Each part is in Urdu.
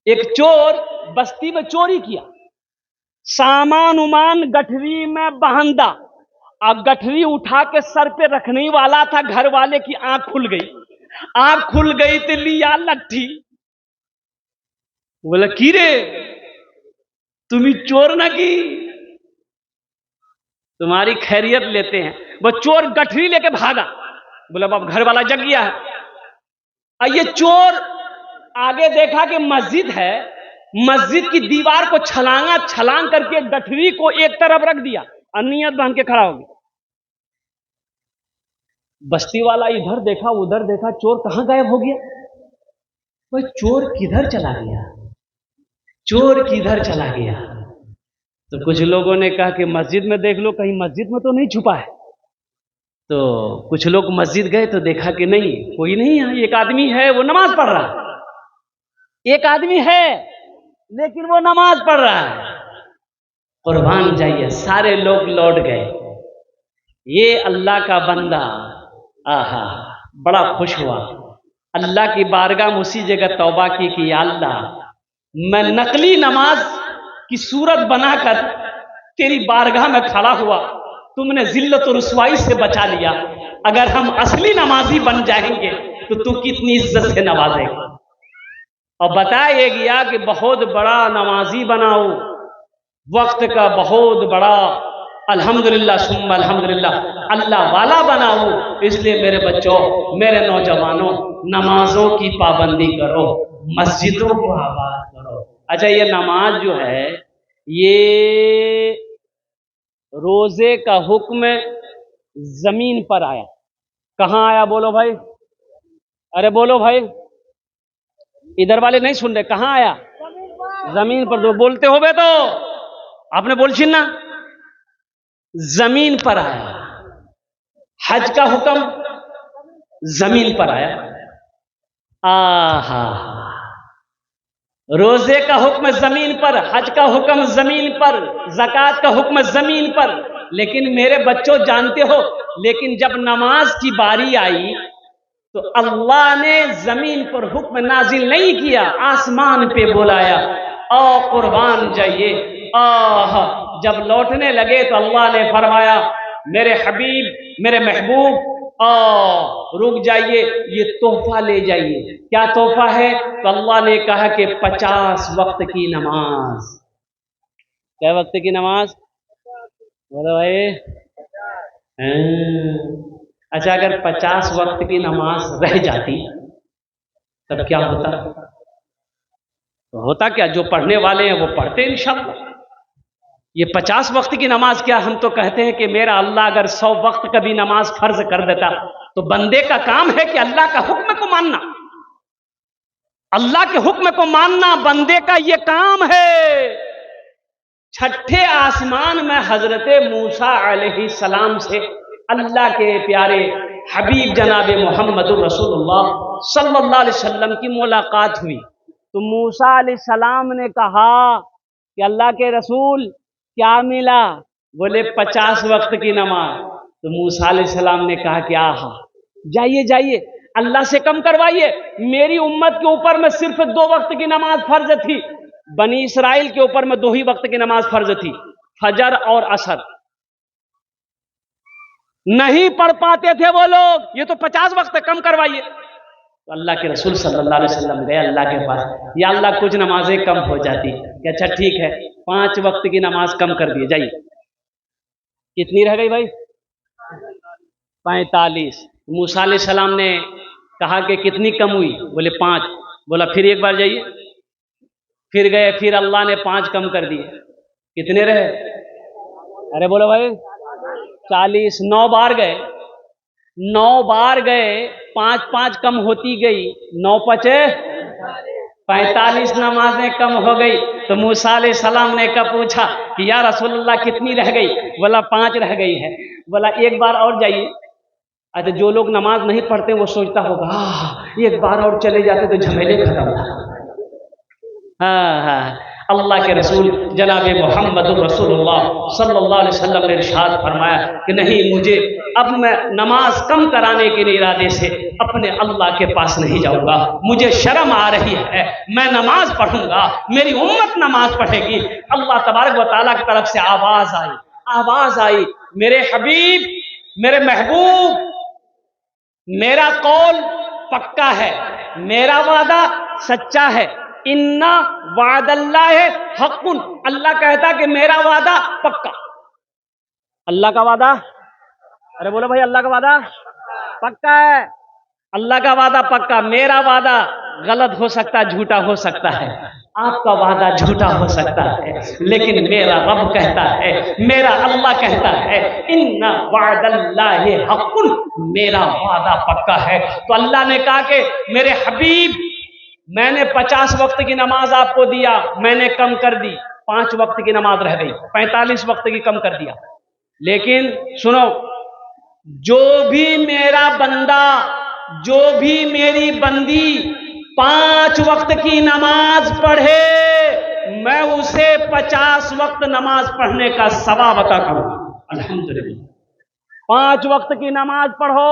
ایک چور بستی میں چوری کیا، سامان امان گٹھری میں بہندہ، اور گٹھری اٹھا کے سر پہ رکھنے والا تھا، گھر والے کی آنکھ کھل گئی، آنکھ کھل گئی تو لیا لٹھی، بولا کی رے تمہیں چور نہ کی، تمہاری خیریت لیتے ہیں۔ وہ چور گٹھری لے کے بھاگا، بولا باپ گھر والا جگ گیا ہے۔ اور یہ چور آگے دیکھا کہ مسجد ہے، مسجد کی دیوار کو چھلانگ کر کے گٹھری کو ایک طرف رکھ دیا اور نیت باندھ کے کھڑا ہو گیا۔ بستی والا ادھر دیکھا ادھر دیکھا، چور کہاں غائب ہو گیا؟ وہ چور کدھر چلا گیا؟ چور کدھر چلا گیا؟ تو کچھ لوگوں نے کہا کہ مسجد میں دیکھ لو، کہیں مسجد میں تو نہیں چھپا ہے۔ تو کچھ لوگ مسجد گئے تو دیکھا کہ نہیں، کوئی نہیں ہے، ایک آدمی ہے وہ نماز پڑھ رہا ہے، ایک آدمی ہے لیکن وہ نماز پڑھ رہا ہے۔ قربان جائیے، سارے لوگ لوٹ گئے۔ یہ اللہ کا بندہ آہا بڑا خوش ہوا، اللہ کی بارگاہ میں اسی جگہ توبہ کی کہ یا اللہ میں نقلی نماز کی صورت بنا کر تیری بارگاہ میں کھڑا ہوا، تم نے ذلت و رسوائی سے بچا لیا، اگر ہم اصلی نمازی بن جائیں گے تو کتنی عزت سے نوازے گا۔ اور بتایا گیا کہ بہت بڑا نمازی بناؤ، وقت کا بہت بڑا الحمدللہ ثم الحمدللہ اللہ والا بناؤ۔ اس لیے میرے بچوں، میرے نوجوانوں، نمازوں کی پابندی کرو، مسجدوں کو آباد کرو۔ اچھا، یہ نماز جو ہے یہ روزے کا حکم زمین پر آیا، کہاں آیا بولو بھائی؟ ارے بولو بھائی، ادھر والے نہیں سن رہے، کہاں آیا؟ زمین پر۔ تو بولتے ہو بے تو آپ نے بول چھنا، زمین پر آیا۔ حج کا حکم زمین پر آیا، آہا روزے کا حکم زمین پر، حج کا حکم زمین پر، زکوٰۃ کا حکم زمین پر۔ لیکن میرے بچوں جانتے ہو، لیکن جب نماز کی باری آئی تو اللہ نے زمین پر حکم نازل نہیں کیا، آسمان پہ بلایا، او قربان جائیے۔ جب لوٹنے لگے تو اللہ نے فرمایا میرے حبیب، میرے محبوب رک جائیے، یہ تحفہ لے جائیے۔ کیا تحفہ ہے؟ تو اللہ نے کہا کہ 50 وقت کی نماز۔ کیا وقت کی نماز؟ بولو بھائی۔ اچھا، اگر 50 وقت کی نماز رہ جاتی تب کیا ہوتا؟ ہوتا کیا؟ جو پڑھنے والے ہیں وہ پڑھتے انشاءاللہ۔ یہ 50 وقت کی نماز کیا، ہم تو کہتے ہیں کہ میرا اللہ اگر 100 وقت کا بھی نماز فرض کر دیتا تو بندے کا کام ہے کہ اللہ کا حکم کو ماننا، اللہ کے حکم کو ماننا بندے کا یہ کام ہے۔ چھٹے آسمان میں حضرت موسیٰ علیہ السلام سے اللہ کے پیارے حبیب جناب محمد رسول اللہ صلی اللہ علیہ وسلم کی ملاقات ہوئی تو موسیٰ علیہ السلام نے کہا کہ اللہ کے رسول کیا ملا؟ بولے 50 وقت کی نماز۔ تو موسیٰ علیہ السلام نے کہا کہ آہا جائیے جائیے، اللہ سے کم کروائیے، میری امت کے اوپر میں صرف 2 وقت کی نماز فرض تھی، بنی اسرائیل کے اوپر میں 2 ہی وقت کی نماز فرض تھی، فجر اور عصر، نہیں پڑھ پاتے تھے وہ لوگ، یہ تو 50 وقت کم کروائیے۔ تو اللہ کے رسول صلی اللہ علیہ وسلم گئے اللہ کے پاس، یا اللہ کچھ نمازیں کم ہو جاتی کہ اچھا ٹھیک ہے 5 وقت کی نماز کم کر دیے، جائیے۔ کتنی رہ گئی بھائی؟ 45۔ موسیٰ علیہ السلام نے کہا کہ کتنی کم ہوئی؟ بولے 5۔ بولا پھر ایک بار جائیے، پھر گئے، پھر اللہ نے 5 کم کر دیے، کتنے رہے؟ ارے بولو بھائی 40۔ 9 بار گئے، 9 بار گئے، 5 کم ہوتی گئی، 9 پچے 45 نمازیں کم ہو گئی۔ تو موسیٰ علیہ السلام نے پوچھا کہ یا رسول اللہ کتنی رہ گئی؟ بولا 5 رہ گئی ہے۔ بولا ایک بار اور جائیے۔ اچھا، جو لوگ نماز نہیں پڑھتے وہ سوچتا ہوگا ایک بار اور چلے جاتے تو جھمیلے ختم تھا۔ ہاں، اللہ کے رسول جناب محمد رسول اللہ صلی اللہ علیہ وسلم نے ارشاد فرمایا کہ نہیں، مجھے اب میں نماز کم کرانے کے ارادے سے اپنے اللہ کے پاس نہیں جاؤں گا، مجھے شرم آ رہی ہے، میں نماز پڑھوں گا، میری امت نماز پڑھے گی۔ اللہ تبارک و تعالیٰ کی طرف سے آواز آئی، میرے حبیب، میرے محبوب، میرا قول پکا ہے، میرا وعدہ سچا ہے، اِنَّ وعد اللہ حق، اللہ کہتا کہ میرا وعدہ پکا۔ اللہ کا وعدہ، ارے بولو بھائی، اللہ کا وعدہ پکا ہے، اللہ کا وعدہ پکا، میرا وعدہ غلط ہو سکتا ہے، جھوٹا ہو سکتا ہے، آپ کا وعدہ جھوٹا ہو سکتا ہے، لیکن میرا رب کہتا ہے، میرا اللہ کہتا ہے، ان وعد اللہ حق، میرا وعدہ پکا ہے۔ تو اللہ نے کہا کہ میرے حبیب، میں نے 50 وقت کی نماز آپ کو دیا، میں نے کم کر دی، 5 وقت کی نماز رہ گئی، 45 وقت کی کم کر دیا، لیکن سنو، جو بھی میرا بندہ، جو بھی میری بندی 5 وقت کی نماز پڑھے، میں اسے 50 وقت نماز پڑھنے کا ثواب عطا کروں۔ الحمدللہ، 5 وقت کی نماز پڑھو،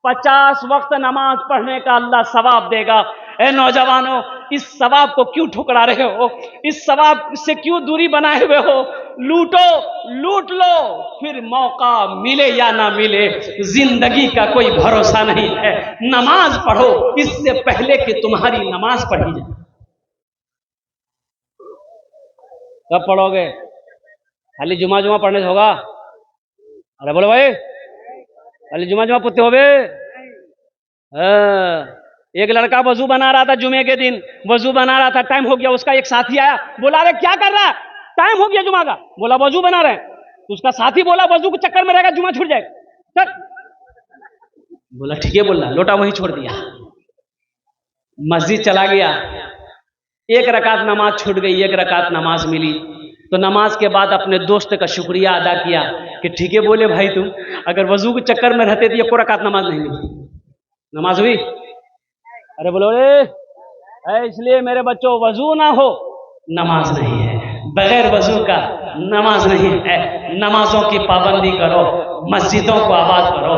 50 وقت نماز پڑھنے کا اللہ ثواب دے گا۔ اے نوجوانوں، اس ثواب کو کیوں ٹھکرا رہے ہو؟ اس ثواب سے کیوں دوری بنائے ہوئے ہو؟ لوٹ لو، پھر موقع ملے یا نہ ملے، زندگی کا کوئی بھروسہ نہیں ہے۔ نماز پڑھو اس سے پہلے کہ تمہاری نماز پڑھی جائے۔ کب پڑھو گے؟ خالی جمعہ پڑھنے سے ہوگا؟ ارے بولو بھائی، خالی جمعہ پڑھتے ہو بے؟ ایک لڑکا وضو بنا رہا تھا، جمعے کے دن وضو بنا رہا تھا، ٹائم ہو گیا، اس کا ایک ساتھی آیا، بولا ارے کیا کر رہا ہے؟ ٹائم ہو گیا جمعہ کا۔ بولا وضو بنا رہے ہیں۔ تو اس کا ساتھی بولا وضو کے چکر میں رہے گا، جمعہ چھوٹ جائے گا۔ بولا ٹھیک ہے، بولا لوٹا وہیں چھوڑ دیا، مسجد چلا گیا، 1 رکعت نماز چھوٹ گئی، 1 رکعت نماز ملی، تو نماز کے بعد اپنے دوست کا شکریہ ادا کیا کہ ٹھیک ہے بولے بھائی، تم اگر وضو کے چکر میں رہتے تو یہ 1 رکعت نماز نہیں ملی۔ نماز ہوئی؟ ارے بولو اس لیے میرے بچوں، وضو نہ ہو نماز نہیں ہے، بغیر وضو کا نماز نہیں ہے۔ نمازوں کی پابندی کرو، مسجدوں کو آباد کرو،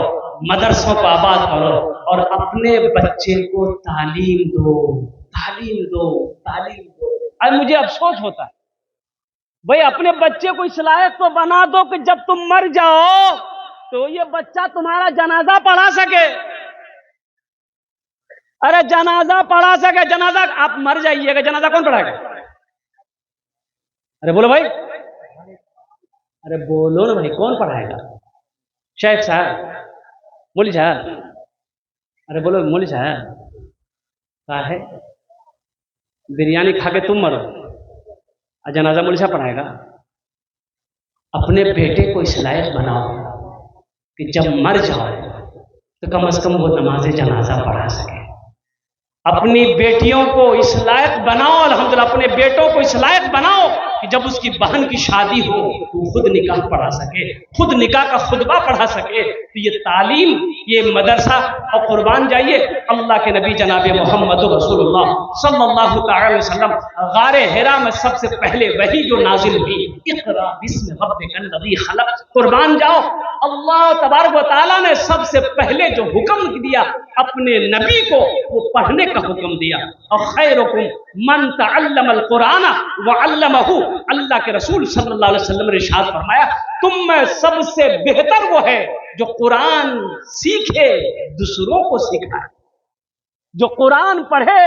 مدرسوں کو آباد کرو، اور اپنے بچے کو تعلیم دو۔ اور مجھے افسوس ہوتا ہے بھائی، اپنے بچے کو اس لائق تو بنا دو کہ جب تم مر جاؤ تو یہ بچہ تمہارا جنازہ پڑھا سکے۔ ارے جنازہ پڑھا سکے، جنازہ آپ مر جائیے گا، جنازہ کون پڑھائے گا؟ ارے بولو بھائی، ارے بولو نا بھائی، کون پڑھائے گا؟ شیخ صاحب، مولوی صاحب، ارے بولو مولوی صاحب، کیا ہے؟ بریانی کھا کے تم مرو اور جنازہ مولوی صاحب پڑھائے گا؟ اپنے بیٹے کو اس لائق بناؤ کہ جب مر جاؤ تو کم از کم وہ نماز جنازہ پڑھا سکے۔ اپنی بیٹیوں کو اس لائق بناؤ، الحمدللہ اپنے بیٹوں کو اس لائق بناؤ کہ جب اس کی بہن کی شادی ہو تو خود نکاح پڑھا سکے، خود نکاح کا خطبہ پڑھا سکے۔ تو یہ تعلیم، یہ مدرسہ، اور قربان جائیے اللہ کے نبی جناب محمد رسول اللہ صلی اللہ تعالی علیہ وسلم، غار حرا میں سب سے پہلے وہی جو نازل ہوئی، اقرا بسم ربک الذی خلق، قربان جاؤ، اللہ تبارک و تعالیٰ نے سب سے پہلے جو حکم دیا اپنے نبی کو، وہ پڑھنے کا حکم دیا۔ اور خیرکم من تعلم القرآن وعلمہ، اللہ کے رسول صلی اللہ علیہ وسلم نے ارشاد فرمایا، تم میں سب سے بہتر وہ ہے جو قرآن سیکھے، دوسروں کو سکھائے، جو قرآن پڑھے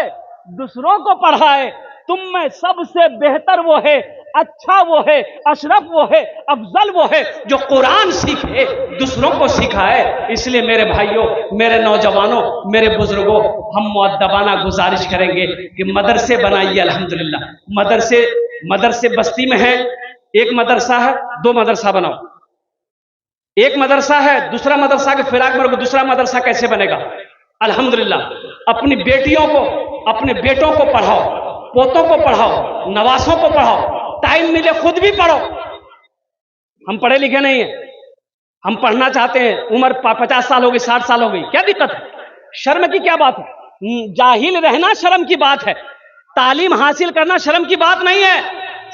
دوسروں کو پڑھائے۔ تم میں سب سے بہتر وہ ہے، اچھا وہ ہے، اشرف وہ ہے، افضل وہ ہے جو قرآن سیکھے، دوسروں کو سکھائے۔ اس لیے میرے بھائیوں، میرے نوجوانوں، میرے بزرگوں، ہم مؤدبانہ گزارش کریں گے کہ مدرسے بنائیے۔ الحمدللہ مدرسے بستی میں ہیں، ایک مدرسہ ہے، 2 مدرسہ بناؤ۔ ایک مدرسہ ہے، دوسرا مدرسہ کے فراق میں دوسرا مدرسہ کیسے بنے گا؟ الحمدللہ اپنی بیٹیوں کو، اپنے بیٹوں کو پڑھاؤ، پوتوں کو پڑھاؤ، نواسوں کو پڑھاؤ، ٹائم ملے خود بھی پڑھو۔ ہم پڑھے لکھے نہیں ہیں، ہم پڑھنا چاہتے ہیں، عمر 50 سال ہو گئی، 60 سال ہو گئی، کیا دقت ہے؟ شرم کی کیا بات ہے؟ جاہل رہنا شرم کی بات ہے، تعلیم حاصل کرنا شرم کی بات نہیں ہے۔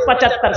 75